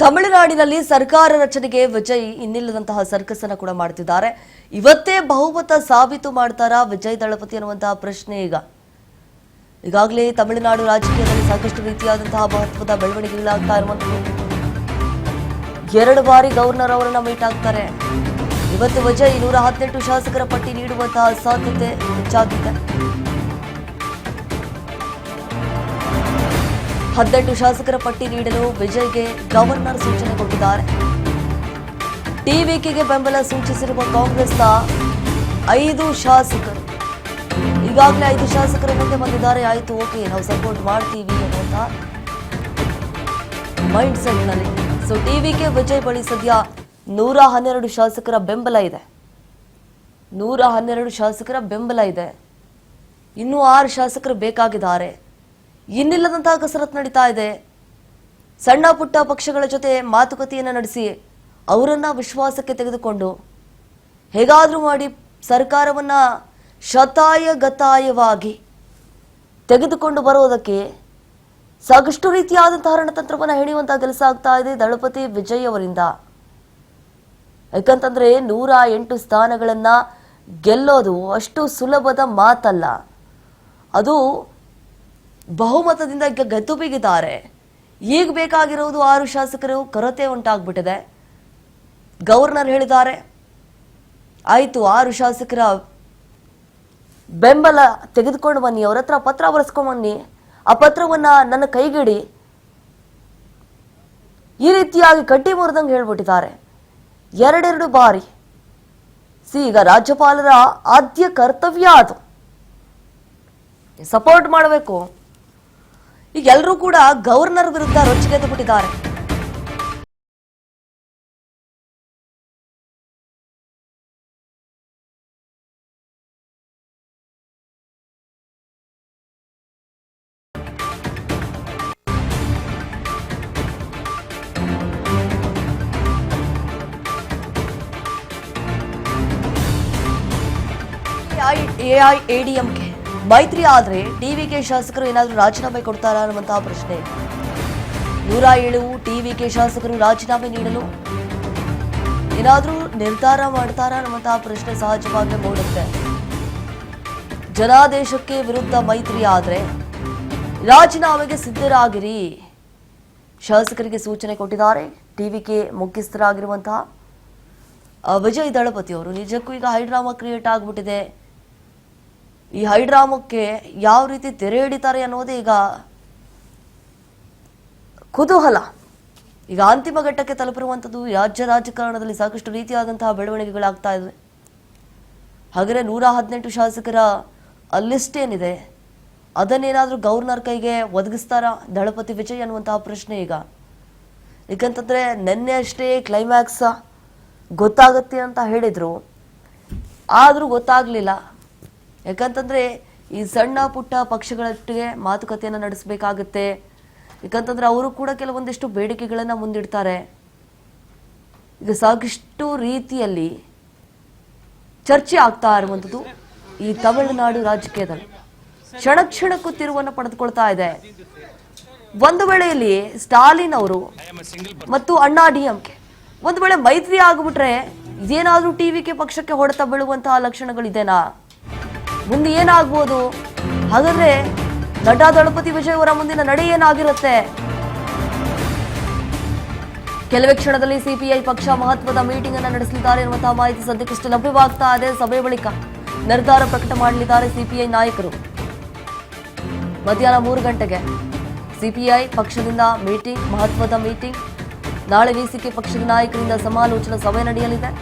ತಮಿಳುನಾಡಿನಲ್ಲಿ ಸರ್ಕಾರ ರಚನೆಗೆ ವಿಜಯ್ ಇನ್ನಿಲ್ಲದಂತಹ ಸರ್ಕಸ್ ಅನ್ನು ಕೂಡ ಮಾಡ್ತಿದ್ದಾರೆ. ಇವತ್ತೇ ಬಹುಮತ ಸಾಬೀತು ಮಾಡ್ತಾರಾ ವಿಜಯ್ ದಳಪತಿ ಅನ್ನುವಂತಹ ಪ್ರಶ್ನೆ ಈಗಾಗಲೇ ತಮಿಳುನಾಡು ರಾಜಕೀಯದಲ್ಲಿ ಸಾಕಷ್ಟು ರೀತಿಯಾದಂತಹ ಮಹತ್ವದ ಬೆಳವಣಿಗೆಗಳಾಗ್ತಾ ಇರುವಂತದ್ದು. 2 ಬಾರಿ ಗವರ್ನರ್ ಅವರನ್ನ ಮೀಟ್ ಆಗ್ತಾರೆ. ಇವತ್ತು ವಿಜಯ್ 118 ಶಾಸಕರ ಪಟ್ಟಿ ನೀಡುವಂತಹ ಸಾಧ್ಯತೆ ಹೆಚ್ಚಾಗಿದೆ. 18 ಶಾಸಕರ ಪಟ್ಟಿ ನೀಡಲು ವಿಜಯ್ಗೆ ಗವರ್ನರ್ ಸೂಚನೆ ಕೊಟ್ಟಿದ್ದಾರೆ. ಟಿವಿಕೆಗೆ ಬೆಂಬಲ ಸೂಚಿಸಿರುವ ಕಾಂಗ್ರೆಸ್ನ 5 ಶಾಸಕರು ಈಗಾಗಲೇ 5 ಶಾಸಕರು ಮುಂದೆ ಬಂದಿದ್ದಾರೆ. ಆಯ್ತು, ಓಕೆ, ನಾವು ಸಪೋರ್ಟ್ ಮಾಡ್ತೀವಿ ಅನ್ನುವಂತ ಮೈಂಡ್ ಸೆಟ್ ನಲ್ಲಿ. ಸೊ ಟಿವಿಕೆ ವಿಜಯ್ ಬಳಿ ಸದ್ಯ 112 ಶಾಸಕರ ಬೆಂಬಲ ಇದೆ. 112 ಶಾಸಕರ ಬೆಂಬಲ ಇದೆ. ಇನ್ನೂ 6 ಶಾಸಕರು ಬೇಕಾಗಿದ್ದಾರೆ. ಇನ್ನಿಲ್ಲದಂತಹ ಕಸರತ್ತು ನಡೀತಾ ಇದೆ. ಸಣ್ಣ ಪುಟ್ಟ ಪಕ್ಷಗಳ ಜೊತೆ ಮಾತುಕತೆಯನ್ನು ನಡೆಸಿ ಅವರನ್ನ ವಿಶ್ವಾಸಕ್ಕೆ ತೆಗೆದುಕೊಂಡು ಹೇಗಾದ್ರೂ ಮಾಡಿ ಸರ್ಕಾರವನ್ನ ಶತಾಯಗತಾಯವಾಗಿ ತೆಗೆದುಕೊಂಡು ಬರೋದಕ್ಕೆ ಸಾಕಷ್ಟು ರೀತಿಯಾದಂತಹ ರಣತಂತ್ರವನ್ನು ಹೆಣೆಯುವಂತಹ ಕೆಲಸ ಆಗ್ತಾ ಇದೆ ದಳಪತಿ ವಿಜಯ್ ಅವರಿಂದ. ಯಾಕಂತಂದ್ರೆ 108 ಸ್ಥಾನಗಳನ್ನ ಗೆಲ್ಲೋದು ಅಷ್ಟು ಸುಲಭದ ಮಾತಲ್ಲ. ಅದು ಬಹುಮತದಿಂದ ಈಗ ಗೆದ್ದು ಬಿಗಿದ್ದಾರೆ. ಈಗ ಬೇಕಾಗಿರೋದು 6 ಶಾಸಕರು ಕೊರತೆ ಉಂಟಾಗ್ಬಿಟ್ಟಿದೆ. ಗವರ್ನರ್ ಹೇಳಿದ್ದಾರೆ, ಆಯ್ತು 6 ಶಾಸಕರ ಬೆಂಬಲ ತೆಗೆದುಕೊಂಡು ಬನ್ನಿ, ಅವ್ರ ಹತ್ರ ಪತ್ರ ಬರೆಸ್ಕೊಂಡ್ ಬನ್ನಿ, ಆ ಪತ್ರವನ್ನ ನನ್ನ ಕೈಗಿಡಿ, ಈ ರೀತಿಯಾಗಿ ಕಟ್ಟಿ ಮುರಿದಂಗೆ ಹೇಳ್ಬಿಟ್ಟಿದ್ದಾರೆ. 2 ಬಾರಿ ಈಗ ರಾಜ್ಯಪಾಲರ ಆದ್ಯ ಕರ್ತವ್ಯ ಅದು ಸಪೋರ್ಟ್ ಮಾಡಬೇಕು. ಈಗ ಎಲ್ಲರೂ ಕೂಡ ಗವರ್ನರ್ ವಿರುದ್ಧ ರೊಚ್ಚಿಗೆದ್ದು ಬಿಟ್ಟಿದ್ದಾರೆ. ಎಐಎಡಿಎಂಕೆ ಮೈತ್ರಿ ಆದ್ರೆ ಟಿವಿಕೆ ಶಾಸಕರು ಏನಾದರೂ ರಾಜೀನಾಮೆ ಕೊಡ್ತಾರಾ ಅನ್ನುವಂತಹ ಪ್ರಶ್ನೆ. 107 ಟಿವಿಕೆ ಶಾಸಕರು ರಾಜೀನಾಮೆ ನೀಡಲು ಏನಾದರೂ ನಿರ್ಧಾರ ಮಾಡ್ತಾರಾ ಅನ್ನುವಂತಹ ಪ್ರಶ್ನೆ ಸಹಜವಾಗಿ ಮೂಡುತ್ತೆ. ಜನಾದೇಶಕ್ಕೆ ವಿರುದ್ಧ ಮೈತ್ರಿ ಆದ್ರೆ ರಾಜೀನಾಮೆಗೆ ಸಿದ್ಧರಾಗಿರಿ ಶಾಸಕರಿಗೆ ಸೂಚನೆ ಕೊಟ್ಟಿದ್ದಾರೆ ಟಿವಿಕೆ ಮುಖ್ಯಸ್ಥರಾಗಿರುವಂತಹ ವಿಜಯ್ ದಳಪತಿ ಅವರು. ನಿಜಕ್ಕೂ ಈಗ ಹೈಡ್ರಾಮಾ ಕ್ರಿಯೇಟ್ ಆಗ್ಬಿಟ್ಟಿದೆ. ಈ ಹೈಡ್ರಾಮಕ್ಕೆ ಯಾವ ರೀತಿ ತೆರೆ ಹಿಡಿತಾರೆ ಅನ್ನೋದೇ ಈಗ ಕುತೂಹಲ. ಈಗ ಅಂತಿಮ ಘಟ್ಟಕ್ಕೆ ತಲುಪಿರುವಂಥದ್ದು ರಾಜ್ಯ ರಾಜಕಾರಣದಲ್ಲಿ ಸಾಕಷ್ಟು ರೀತಿಯಾದಂತಹ ಬೆಳವಣಿಗೆಗಳಾಗ್ತಾ ಇವೆ. ಹಾಗಾದರೆ 118 ಶಾಸಕರ ಲಿಸ್ಟ್ ಏನಿದೆ ಅದನ್ನೇನಾದರೂ ಗವರ್ನರ್ ಕೈಗೆ ಒದಗಿಸ್ತಾರಾ ದಳಪತಿ ವಿಜಯ್ ಅನ್ನುವಂತಹ ಪ್ರಶ್ನೆ ಈಗ. ಯಾಕಂತಂದ್ರೆ ನಿನ್ನೆ ಅಷ್ಟೇ ಕ್ಲೈಮ್ಯಾಕ್ಸ್ ಗೊತ್ತಾಗುತ್ತೆ ಅಂತ ಹೇಳಿದ್ರು, ಆದರೂ ಗೊತ್ತಾಗ್ಲಿಲ್ಲ. ಯಾಕಂತಂದ್ರೆ ಈ ಸಣ್ಣ ಪುಟ್ಟ ಪಕ್ಷಗಳೊಟ್ಟಿಗೆ ಮಾತುಕತೆಯನ್ನು ನಡೆಸಬೇಕಾಗುತ್ತೆ. ಯಾಕಂತಂದ್ರೆ ಅವರು ಕೂಡ ಕೆಲವೊಂದಿಷ್ಟು ಬೇಡಿಕೆಗಳನ್ನ ಮುಂದಿಡ್ತಾರೆ. ಈಗ ಸಾಕಷ್ಟು ರೀತಿಯಲ್ಲಿ ಚರ್ಚೆ ಆಗ್ತಾ ಇರುವಂಥದ್ದು ಈ ತಮಿಳುನಾಡು ರಾಜಕೀಯದಲ್ಲಿ ಕ್ಷಣ ಕ್ಷಣಕ್ಕೂ ತಿರುವನ್ನು ಪಡೆದುಕೊಳ್ತಾ ಇದೆ. ಒಂದು ವೇಳೆಯಲ್ಲಿ ಸ್ಟಾಲಿನ್ ಅವರು ಮತ್ತು ಅಣ್ಣಾ ಡಿಎಂಕೆ ಒಂದು ವೇಳೆ ಮೈತ್ರಿ ಆಗಿಬಿಟ್ರೆ ಇದೇನಾದ್ರೂ ಟಿವಿಕೆ ಪಕ್ಷಕ್ಕೆ ಹೊಡೆತ ಬೀಳುವಂತಹ ಲಕ್ಷಣಗಳಿದೆನಾ? ಮುಂದೆ ಏನಾಗ್ಬೋದು? ಹಾಗಾದ್ರೆ ನಟ ದಳಪತಿ ವಿಜಯ್ ಅವರ ಮುಂದಿನ ನಡೆ ಏನಾಗಿರುತ್ತೆ? ಕೆಲವೇ ಕ್ಷಣದಲ್ಲಿ ಸಿಪಿಐ ಪಕ್ಷ ಮಹತ್ವದ ಮೀಟಿಂಗ್ ಅನ್ನು ನಡೆಸಲಿದ್ದಾರೆ ಎನ್ನುವಂತಹ ಮಾಹಿತಿ ಸದ್ಯಕ್ಕಷ್ಟೇ ಲಭ್ಯವಾಗ್ತಾ ಇದೆ. ಸಭೆ ಬಳಿಕ ನಿರ್ಧಾರ ಪ್ರಕಟ ಮಾಡಲಿದ್ದಾರೆ ಸಿಪಿಐ ನಾಯಕರು. ಮಧ್ಯಾಹ್ನ 3 ಗಂಟೆಗೆ ಸಿಪಿಐ ಪಕ್ಷದಿಂದ ಮೀಟಿಂಗ್, ಮಹತ್ವದ ಮೀಟಿಂಗ್. ನಾಳೆ ವಿಸಿಕೆ ಪಕ್ಷದ ನಾಯಕರಿಂದ ಸಮಾಲೋಚನಾ ಸಭೆ ನಡೆಯಲಿದೆ.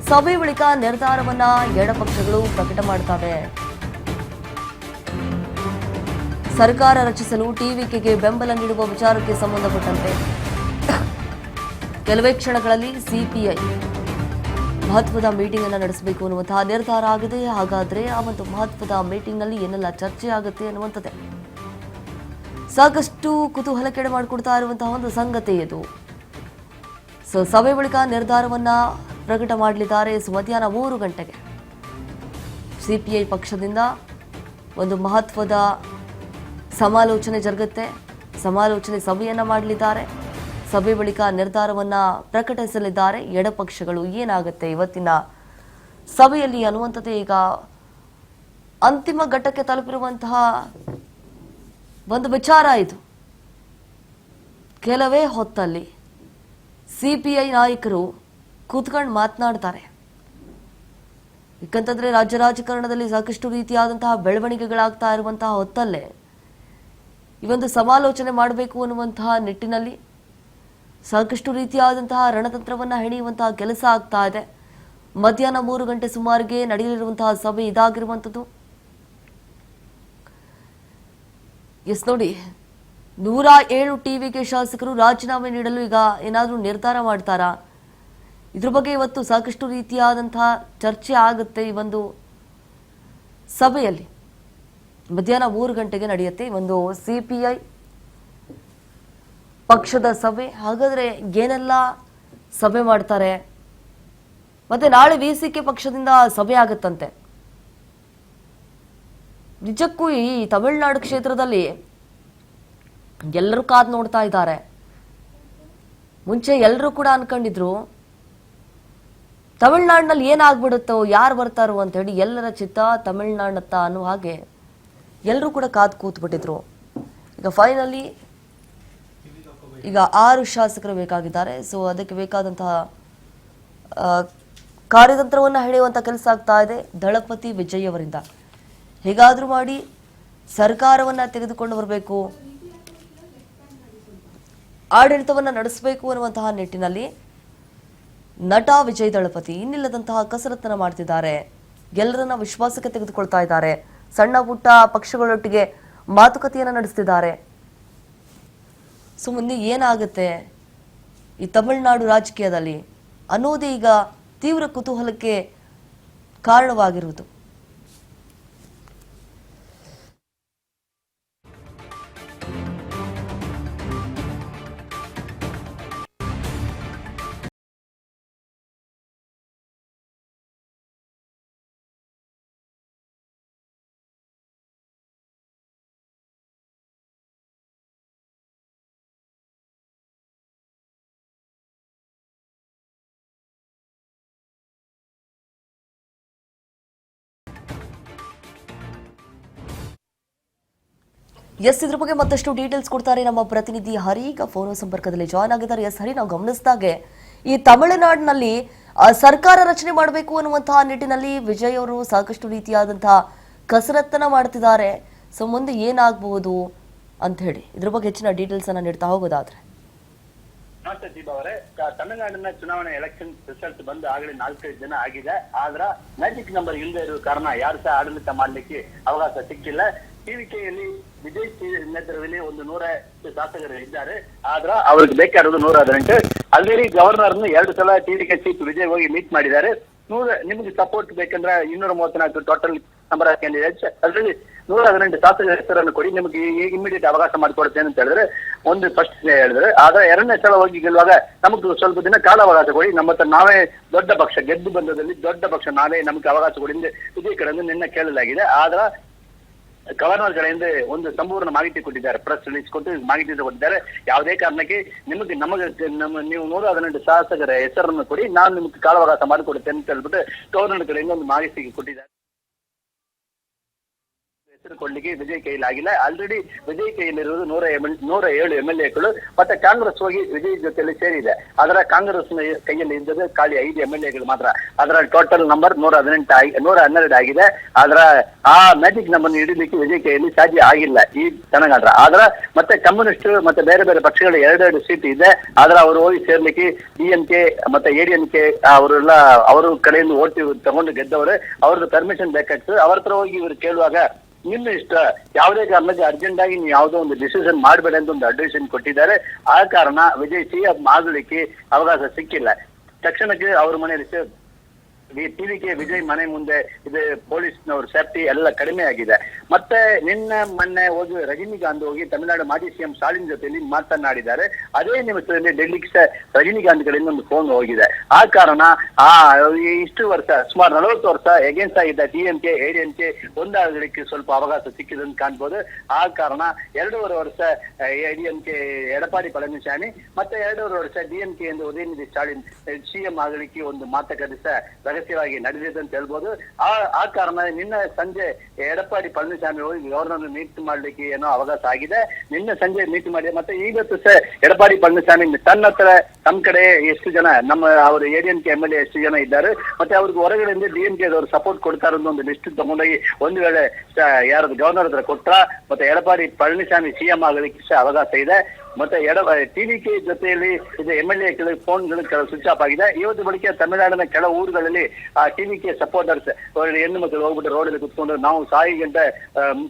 ಸಭೆ ಬಳಿಕ ನಿರ್ಧಾರವನ್ನ ಎಡಪಕ್ಷಗಳು ಪ್ರಕಟ ಮಾಡ್ತವೆ. ಸರ್ಕಾರ ರಚಿಸಲು ಟಿವಿಕೆಗೆ ಬೆಂಬಲ ನೀಡುವ ವಿಚಾರಕ್ಕೆ ಸಂಬಂಧಪಟ್ಟಂತೆ ಕೆಲವೇ ಕ್ಷಣಗಳಲ್ಲಿ ಸಿಪಿಐ ಮಹತ್ವದ ಮೀಟಿಂಗ್ ಅನ್ನು ನಡೆಸಬೇಕು ಅನ್ನುವಂತಹ ನಿರ್ಧಾರ ಆಗಿದೆ. ಹಾಗಾದ್ರೆ ಆ ಒಂದು ಮಹತ್ವದ ಮೀಟಿಂಗ್ ನಲ್ಲಿ ಏನೆಲ್ಲ ಚರ್ಚೆ ಆಗುತ್ತೆ ಅನ್ನುವಂಥದ್ದೇ ಸಾಕಷ್ಟು ಕುತೂಹಲಕ್ಕೆ ಮಾಡಿಕೊಡ್ತಾ ಇರುವಂತಹ ಒಂದು ಸಂಗತಿ ಇದು. ಸಭೆ ಬಳಿಕ ನಿರ್ಧಾರವನ್ನ ಪ್ರಕಟ ಮಾಡಲಿದ್ದಾರೆ. ಮಧ್ಯಾಹ್ನ 3 ಗಂಟೆಗೆ ಸಿಪಿಐ ಪಕ್ಷದಿಂದ ಒಂದು ಮಹತ್ವದ ಸಮಾಲೋಚನೆ ಜರುಗುತ್ತೆ. ಸಮಾಲೋಚನೆ ಸಭೆಯನ್ನ ಮಾಡಲಿದ್ದಾರೆ. ಸಭೆ ಬಳಿಕ ನಿರ್ಧಾರವನ್ನ ಪ್ರಕಟಿಸಲಿದ್ದಾರೆ ಎಡಪಕ್ಷಗಳು. ಏನಾಗುತ್ತೆ ಇವತ್ತಿನ ಸಭೆಯಲ್ಲಿ ಅನ್ನುವಂಥದ್ದೇ ಈಗ ಅಂತಿಮ ಘಟ್ಟಕ್ಕೆ ತಲುಪಿರುವಂತಹ ಒಂದು ವಿಚಾರ ಇದು. ಕೆಲವೇ ಹೊತ್ತಲ್ಲಿ ಸಿಪಿಐ ನಾಯಕರು ಕೂತ್ಕೊಂಡು ಮಾತನಾಡ್ತಾರೆ. ಯಾಕಂತಂದ್ರೆ ರಾಜ್ಯ ರಾಜಕಾರಣದಲ್ಲಿ ಸಾಕಷ್ಟು ರೀತಿಯಾದಂತಹ ಬೆಳವಣಿಗೆಗಳಾಗ್ತಾ ಇರುವಂತಹ ಹೊತ್ತಲ್ಲೇ ಈ ಒಂದು ಸಮಾಲೋಚನೆ ಮಾಡಬೇಕು ಅನ್ನುವಂತಹ ನಿಟ್ಟಿನಲ್ಲಿ ಸಾಕಷ್ಟು ರೀತಿಯಾದಂತಹ ರಣತಂತ್ರವನ್ನ ಹೆಣೆಯುವಂತಹ ಕೆಲಸ ಆಗ್ತಾ ಇದೆ. ಮಧ್ಯಾಹ್ನ 3 ಗಂಟೆ ಸುಮಾರಿಗೆ ನಡೆಯಲಿರುವಂತಹ ಸಭೆ ಇದಾಗಿರುವಂಥದ್ದು. ಎಸ್ ನೋಡಿ, 107 ಟಿವಿಗೆ ಶಾಸಕರು ರಾಜೀನಾಮೆ ನೀಡಲು ಈಗ ಏನಾದರೂ ನಿರ್ಧಾರ ಮಾಡ್ತಾರಾ? ಇದ್ರ ಬಗ್ಗೆ ಇವತ್ತು ಸಾಕಷ್ಟು ರೀತಿಯಾದಂತಹ ಚರ್ಚೆ ಆಗುತ್ತೆ. ಈ ಒಂದು ಸಭೆಯಲ್ಲಿ ಮಧ್ಯಾಹ್ನ 3 ಗಂಟೆಗೆ ನಡೆಯುತ್ತೆ ಒಂದು ಸಿಪಿಐ ಪಕ್ಷದ ಸಭೆ. ಹಾಗಾದ್ರೆ ಏನೆಲ್ಲ ಸಭೆ ಮಾಡ್ತಾರೆ? ಮತ್ತೆ ನಾಳೆ ವಿಸಿಕೆ ಪಕ್ಷದಿಂದ ಸಭೆ ಆಗುತ್ತಂತೆ. ನಿಜಕ್ಕೂ ಈ ತಮಿಳುನಾಡು ಕ್ಷೇತ್ರದಲ್ಲಿ ಎಲ್ಲರೂ ಕಾದ್ ನೋಡ್ತಾ ಇದ್ದಾರೆ. ಮುಂಚೆ ಎಲ್ಲರೂ ಕೂಡ ಅನ್ಕೊಂಡಿದ್ರು ತಮಿಳುನಾಡಿನಲ್ಲಿ ಏನಾಗ್ಬಿಡುತ್ತೋ, ಯಾರು ಬರ್ತಾರೋ ಅಂತ ಹೇಳಿ ಎಲ್ಲರ ಚಿತ್ತ ತಮಿಳುನಾಡತ್ತ ಅನ್ನೋ ಹಾಗೆ ಎಲ್ಲರೂ ಕೂಡ ಕಾದ್ ಕೂತ್ಬಿಟ್ಟಿದ್ರು. ಈಗ ಫೈನಲಿ ಈಗ 6 ಶಾಸಕರು ಬೇಕಾಗಿದ್ದಾರೆ. ಸೊ ಅದಕ್ಕೆ ಬೇಕಾದಂತಹ ಕಾರ್ಯತಂತ್ರವನ್ನು ಹೆಣೆಯುವಂತ ಕೆಲಸ ಆಗ್ತಾ ಇದೆ ದಳಪತಿ ವಿಜಯ್ ಅವರಿಂದ. ಹೇಗಾದ್ರೂ ಮಾಡಿ ಸರ್ಕಾರವನ್ನ ತೆಗೆದುಕೊಂಡು ಬರಬೇಕು, ಆಡಳಿತವನ್ನ ನಡೆಸಬೇಕು ಅನ್ನುವಂತಹ ನಿಟ್ಟಿನಲ್ಲಿ ನಟ ವಿಜಯ್ ದಳಪತಿ ಇನ್ನಿಲ್ಲದಂತಹ ಕಸರತ್ತನ್ನ ಮಾಡ್ತಿದ್ದಾರೆ. ಎಲ್ಲರನ್ನ ವಿಶ್ವಾಸಕ್ಕೆ ತೆಗೆದುಕೊಳ್ತಾ ಇದ್ದಾರೆ. ಸಣ್ಣ ಪುಟ್ಟ ಪಕ್ಷಗಳೊಟ್ಟಿಗೆ ಮಾತುಕತೆಯನ್ನ ನಡೆಸ್ತಿದ್ದಾರೆ. ಸೊ ಮುಂದೆ ಏನಾಗುತ್ತೆ ಈ ತಮಿಳುನಾಡು ರಾಜಕೀಯದಲ್ಲಿ ಅನ್ನೋದೇ ಈಗ ತೀವ್ರ ಕುತೂಹಲಕ್ಕೆ ಕಾರಣವಾಗಿರುವುದು. ಎಸ್, ಇದ್ರ ಬಗ್ಗೆ ಮತ್ತಷ್ಟು ಡೀಟೇಲ್ಸ್ ಕೊಡ್ತಾರೆ ನಮ್ಮ ಪ್ರತಿನಿಧಿ ಹರಿ. ಈಗ ಫೋನ್ ಸಂಪರ್ಕದಲ್ಲಿ ಜಾಯ್ನ್ ಆಗಿದ್ದಾರೆ. ಎಸ್ ಹರಿ, ನಾವು ಗಮನಿಸಿದಾಗೆ ಈ ತಮಿಳುನಾಡಿನಲ್ಲಿ ಸರ್ಕಾರ ರಚನೆ ಮಾಡಬೇಕು ಅನ್ನುವಂತಹ ನಿಟ್ಟಿನಲ್ಲಿ ವಿಜಯ್ ಅವರು ಸಾಕಷ್ಟು ರೀತಿಯಾದಂತಹ ಕಸರತ್ತನ್ನ ಮಾಡ್ತಿದ್ದಾರೆ. ಸೊ ಮುಂದೆ ಏನಾಗಬಹುದು ಅಂತ ಹೇಳಿ ಇದ್ರ ಬಗ್ಗೆ ಹೆಚ್ಚಿನ ಡೀಟೇಲ್ಸ್ ಅನ್ನ ನೀಡ್ತಾ ಹೋಗೋದಾದ್ರೆ. ನಮಸ್ತೆ ದೀಪಾ ಅವರೇ, ತಮಿಳುನಾಡಿನ ಚುನಾವಣೆ ಎಲೆಕ್ಷನ್ ರಿಸಲ್ಟ್ ಬಂದು ಆಗಲೇ 4-5 ದಿನ ಆಗಿದೆ. ಆದ್ರ ಮ್ಯಾಜಿಕ್ ನಂಬರ್ ಇಲ್ಲದೆ ಇರುವ ಕಾರಣ ಯಾರು ಸಹ ಆಡಳಿತ ಮಾಡ್ಲಿಕ್ಕೆ ಅವಕಾಶ ಸಿಕ್ಕಿಲ್ಲ. ಟಿವಿಕೆಯಲ್ಲಿ ವಿಜಯ್ ನೇತೃತ್ವದಲ್ಲಿ ಒಂದು 108 ಶಾಸಕರು ಇದ್ದಾರೆ. ಆದ್ರ ಅವ್ರಿಗೆ ಬೇಕಾಗಿರೋದು 118. ಆಲ್ರೆಡಿ ಗವರ್ನರ್ 2 ಸಲ ಟಿವಿಕೆ ಚೀಫ್ ವಿಜಯ್ ಹೋಗಿ ಮೀಟ್ ಮಾಡಿದ್ದಾರೆ. ನಿಮಗೆ ಸಪೋರ್ಟ್ ಬೇಕಂದ್ರೆ 234 ಟೋಟಲ್ ನಂಬರ್ ಆಫ್ ಕ್ಯಾಂಡಿಡೇಟ್ಸ್, ಅದರಲ್ಲಿ 118 ಶಾಸಕರ ಹೆಸರನ್ನು ಕೊಡಿ, ನಿಮಗೆ ಇಮಿಡಿಯೇಟ್ ಅವಕಾಶ ಮಾಡಿಕೊಡ್ತೇನೆ ಅಂತ ಹೇಳಿದ್ರೆ ಒಂದು ಫಸ್ಟ್ ಹೇಳಿದ್ರೆ. ಆದ್ರೆ 2ನೇ ಸಲ ಹೋಗಿ ಗೆಲ್ಲುವಾಗ ನಮಗೆ ಸ್ವಲ್ಪ ದಿನ ಕಾಲಾವಕಾಶ ಕೊಡಿ, ನಮ್ಮ ಹತ್ರ ನಾವೇ ದೊಡ್ಡ ಪಕ್ಷ ಗೆದ್ದು ಬಂದದಲ್ಲಿ ದೊಡ್ಡ ಪಕ್ಷ ನಾವೇ ನಮಗೆ ಅವಕಾಶ ಕೊಡಿ ವಿಜಯ್ ಕಡೆಯಿಂದ ನಿನ್ನೆ ಕೇಳಲಾಗಿದೆ. ಆದ್ರ ಗವರ್ನರ್ ಕಡೆಯಿಂದ ಒಂದು ಸಂಪೂರ್ಣ ಮಾಹಿತಿ ಕೊಟ್ಟಿದ್ದಾರೆ, ಪ್ರೆಸ್ ರಿಲೀಸ್ ಕೊಟ್ಟು ಮಾಹಿತಿ ಕೊಟ್ಟಿದ್ದಾರೆ. ಯಾವುದೇ ಕಾರಣಕ್ಕೆ ನೀವು 118 ಶಾಸಕರ ಹೆಸರನ್ನು ಕೊಡಿ, ನಾನು ನಿಮ್ಗೆ ಕಾಲಾವಕಾಶ ಮಾಡಿಕೊಡುತ್ತೇನೆ ಅಂತ ಹೇಳ್ಬಿಟ್ಟು ಗವರ್ನರ್ ಕಡೆಯಿಂದ ಒಂದು ಮಾಹಿತಿ ಕೊಟ್ಟಿದ್ದಾರೆ. ಹೆಸರು ಕೊಡ್ಲಿಕ್ಕೆ ವಿಜಯ್ ಕೈಯಲ್ಲಿ ಆಗಿಲ್ಲ. ಆಲ್ರೆಡಿ ವಿಜಯ್ ಕೈಯಲ್ಲಿರುವುದು 107 MLAಗಳು. ಮತ್ತೆ ಕಾಂಗ್ರೆಸ್ ಹೋಗಿ ವಿಜಯ್ ಜೊತೆಯಲ್ಲಿ ಸೇರಿದೆ. ಅದರ ಕಾಂಗ್ರೆಸ್ ಕೈಯಲ್ಲಿ ಇದ್ದದ್ದು ಖಾಲಿ 5 MLAಗಳು ಮಾತ್ರ. ಅದರ ಟೋಟಲ್ ನಂಬರ್ 112 ಆಗಿದೆ. ಅದರ ಆ ಮ್ಯಾಜಿಕ್ ನಂಬರ್ ಹಿಡಿಲಿಕ್ಕೆ ವಿಜಯ್ ಕೈಯಲ್ಲಿ ಸಾಧ್ಯ ಆಗಿಲ್ಲ ಈ ತನಗಾದ್ರ. ಆದ್ರ ಮತ್ತೆ ಕಮ್ಯುನಿಸ್ಟ್ ಮತ್ತೆ ಬೇರೆ ಬೇರೆ ಪಕ್ಷಗಳ 2 ಸೀಟ್ ಇದೆ. ಆದ್ರ ಅವರು ಹೋಗಿ ಸೇರ್ಲಿಕ್ಕೆ DMK ಮತ್ತೆ ADMK ಅವರೆಲ್ಲ ಅವ್ರ ಕಡೆಯಿಂದ ಓಟ್ ತಗೊಂಡು ಗೆದ್ದವರು, ಅವ್ರದ್ದು ಪರ್ಮಿಷನ್ ಬೇಕಾಗ್ತದೆ. ಅವ್ರ ಹತ್ರ ಹೋಗಿ ಇವರು ಕೇಳುವಾಗ ನಿಮ್ಮ ಇಷ್ಟ, ಯಾವುದೇ ಕಾರಣಕ್ಕೆ ಅರ್ಜೆಂಟ್ ಆಗಿ ನೀವು ಯಾವುದೋ ಒಂದು ಡಿಸಿಷನ್ ಮಾಡಬೇಡಿ ಅಂತ ಒಂದು ಅಡ್ವೈಸನ್ ಕೊಟ್ಟಿದ್ದಾರೆ. ಆ ಕಾರಣ ವಿಜಯ್ CM ಆಗಲಿಕ್ಕೆ ಅವಕಾಶ ಸಿಕ್ಕಿಲ್ಲ. ತಕ್ಷಣಕ್ಕೆ ಅವ್ರ ಮನೆಯಲ್ಲಿ ಟಿವಿಕೆ ವಿಜಯ್ ಮನೆ ಮುಂದೆ ಇದು ಪೊಲೀಸ್ನವ್ರ ಸೇಫ್ಟಿ ಎಲ್ಲ ಕಡಿಮೆ ಆಗಿದೆ. ಮತ್ತೆ ಮೊನ್ನೆ ಹೋಗಿ ರಜನಿಕಾಂತ್ ಹೋಗಿ ತಮಿಳುನಾಡು ಮಾಜಿ ಸಿಎಂ ಸ್ಟಾಲಿನ್ ಜೊತೆಯಲ್ಲಿ ಮಾತನಾಡಿದ್ದಾರೆ. ಅದೇ ನಿಮಿಷದಲ್ಲಿ ಡೆಲ್ಲಿಗೆ ರಜನಿಕಾಂತ್ ಕಡೆಯಿಂದ ಒಂದು ಫೋನ್ ಹೋಗಿದೆ. ಆ ಕಾರಣ ಇಷ್ಟು ವರ್ಷ ಸುಮಾರು 40 ವರ್ಷ ಎಗೇನ್ಸ್ಟ್ ಆಗಿದ್ದ ಡಿಎಂಕೆ ಎಡಿಎಂಕೆ ಒಂದಾಗಲಿಕ್ಕೆ ಸ್ವಲ್ಪ ಅವಕಾಶ ಸಿಕ್ಕಿದೆ ಅಂತ ಕಾಣ್ಬೋದು. ಆ ಕಾರಣ 2.5 ವರ್ಷ ಎಡಿಎಂಕೆ ಎಡಪಾಡಿ ಪಳನಿಸ್ವಾಮಿ ಮತ್ತೆ 2.5 ವರ್ಷ ಡಿಎಂಕೆ ಎಂದು ಉದಯನಿಧಿ ಸ್ಟಾಲಿನ್ ಸಿಎಂ ಆಗಲಿಕ್ಕೆ ಒಂದು ಮಾತುಕತೆ ರಹಸ್ಯವಾಗಿ ನಡೆದಿದೆ ಅಂತ ಹೇಳ್ಬೋದು. ಆ ಕಾರಣ ನಿನ್ನೆ ಸಂಜೆ ಎಡಪ್ಪಾಡಿ ಪಳನಿಸ್ವಾಮಿ ಹೋಗಿ ಗವರ್ನರ್ ಮೀಟ್ ಮಾಡ್ಲಿಕ್ಕೆ ಏನೋ ಅವಕಾಶ ಆಗಿದೆ. ನಿನ್ನೆ ಸಂಜೆ ಮೀಟ್ ಮಾಡಿ ಮತ್ತೆ ಇವತ್ತು ಎಡಪ್ಪಾಡಿ ಪಳನಿಸ್ವಾಮಿ ತಮ್ಮ ಕಡೆ ಎಷ್ಟು ಜನ ಅವರು ಎಡಿಎಂಕೆ MLA ಎಷ್ಟು ಜನ ಇದ್ದಾರೆ ಮತ್ತೆ ಅವ್ರಿಗೆ ಹೊರಗಡೆಯಿಂದ ಡಿಎಂಕೆ ಅವರು ಸಪೋರ್ಟ್ ಕೊಡ್ತಾರೆ ಅನ್ನೋ ಒಂದು ಲಿಸ್ಟ್ ತಗೊಂಡೋಗಿ ಒಂದು ವೇಳೆ ಯಾರು ಗವರ್ನರ್ ಹತ್ರ ಕೊಟ್ರ ಮತ್ತೆ ಎಡಪ್ಪಾಡಿ ಪಳನಿಸ್ವಾಮಿ ಸಿಎಂ ಆಗಲಿಕ್ಕೆ ಅವಕಾಶ ಇದೆ. ಮತ್ತೆ ಟಿವಿಕೆ ಜೊತೆಯಲ್ಲಿ ಇದು MLA ಕೆಲವು ಫೋನ್ಗಳು ಕೆಲವು ಸ್ವಿಚ್ ಆಫ್ ಆಗಿದೆ. ಇವತ್ತು ಬಳಿಕ ತಮಿಳುನಾಡಿನ ಕೆಲವು ಊರುಗಳಲ್ಲಿ ಆ ಟಿವಿಕೆ ಸಪೋರ್ಟರ್ಸ್ ಹೆಣ್ಣು ಮಕ್ಕಳು ಹೋಗ್ಬಿಟ್ಟು ರೋಡಲ್ಲಿ ಕುತ್ಕೊಂಡು ನಾವು ಸಾಯಿ ಗಂಟೆ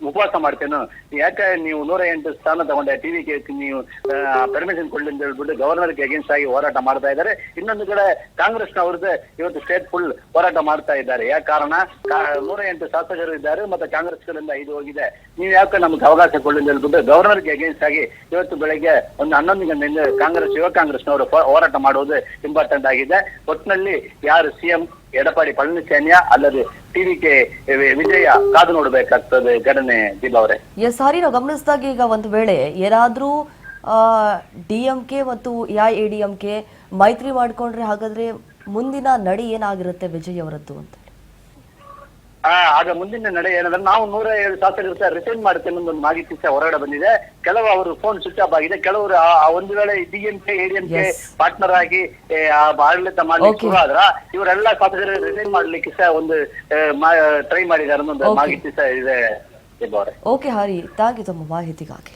ಉಪವಾಸ ಮಾಡ್ತೇನೆ, ಯಾಕೆ ನೀವು 108 ಸ್ಥಾನ ತಗೊಂಡೆ ಟಿವಿಕೆ ನೀವು ಪರ್ಮಿಷನ್ ಕೊಡ್ಲಿ ಅಂತ ಹೇಳ್ಬಿಟ್ಟು ಗವರ್ನರ್ಗೆ ಅಗೇನ್ಸ್ಟ್ ಆಗಿ ಹೋರಾಟ ಮಾಡ್ತಾ ಇದ್ದಾರೆ. ಇನ್ನೊಂದು ಕಡೆ ಕಾಂಗ್ರೆಸ್ನವ್ರದ್ದು ಇವತ್ತು ಸ್ಟೇಟ್ ಫುಲ್ ಹೋರಾಟ ಮಾಡ್ತಾ ಇದ್ದಾರೆ. ಯಾಕೆ ಕಾರಣ 108 ಶಾಸಕರು ಇದ್ದಾರೆ ಮತ್ತೆ ಕಾಂಗ್ರೆಸ್ಗಳಿಂದ 5 ಹೋಗಿದೆ, ನೀವು ಯಾಕೆ ನಮ್ಗೆ ಅವಕಾಶ ಕೊಡ್ಲಿ ಅಂತ ಹೇಳ್ಬಿಟ್ಟು ಗವರ್ನರ್ಗೆ ಅಗೇನ್ಸ್ಟ್ ಆಗಿ ಇವತ್ತು ಬೆಳಗ್ಗೆ ಒಂದು 11 ಗಂಟೆಯಿಂದ ಯುವ ಕಾಂಗ್ರೆಸ್ನವರು ಹೋರಾಟ ಮಾಡುವುದು ಇಂಪಾರ್ಟೆಂಟ್ ಆಗಿದೆ. ಒಟ್ಟಿನಲ್ಲಿ ಯಾರು ಸಿಎಂ ಎಡಪ್ಪಾಡಿ ಪಳನಿಸ್ವಾಮಿಯ ಅಲ್ಲದೆ ಟಿವಿಕೆ ವಿಜಯ ಕಾದು ನೋಡಬೇಕಾಗ್ತದೆ ಘಟನೆ ದೀಪಾ ಅವರೇ. ಎಸ್ ಹರಿ, ನಾವು ಗಮನಿಸಿದಾಗ ಈಗ ಒಂದು ವೇಳೆ ಏನಾದ್ರೂ ಡಿಎಂಕೆ ಮತ್ತು ಎಐಎಡಿಎಂಕೆ ಮೈತ್ರಿ ಮಾಡ್ಕೊಂಡ್ರೆ ಹಾಗಾದ್ರೆ ಮುಂದಿನ ನಡೆ ಏನಾಗಿರುತ್ತೆ ವಿಜಯ್ ಅವರದ್ದು ಅಂತ? ಆಗ ಮುಂದಿನ ನಡೆ ಏನಂದ್ರೆ ನಾವು 107 ಶಾಸಕರು ರಿಸೈನ್ ಮಾಡುತ್ತೇನೆ ಅನ್ನೋ ಒಂದು ಮಾಹಿತಿ ಹೊರಗಡೆ ಬಂದಿದೆ. ಕೆಲವು ಅವರು ಫೋನ್ ಸ್ವಿಚ್ ಆಫ್ ಆಗಿದೆ, ಕೆಲವರು ಒಂದು ವೇಳೆ ಡಿಎಂಕೆ ಎಡಿಎಂಕೆ ಪಾರ್ಟ್ನರ್ ಆಗಿ ಆಡಳಿತ ಮಾಡ್ಲಿಕ್ಕೆ ಶುರು ಆದ್ರ ಇವರೆಲ್ಲ ಶಾಸಕರು ರಿಸೈನ್ ಮಾಡ್ಲಿಕ್ಕೆ ಒಂದು ಟ್ರೈ ಮಾಡಿದ್ದಾರೆ ಅನ್ನೋ ಒಂದು ಮಾಹಿತಿ ಇದೆ. ಓಕೆ ಹರಿ, ಥ್ಯಾಂಕ್ ಯು ತಮ್ಮ ಮಾಹಿತಿಗಾಗಿ.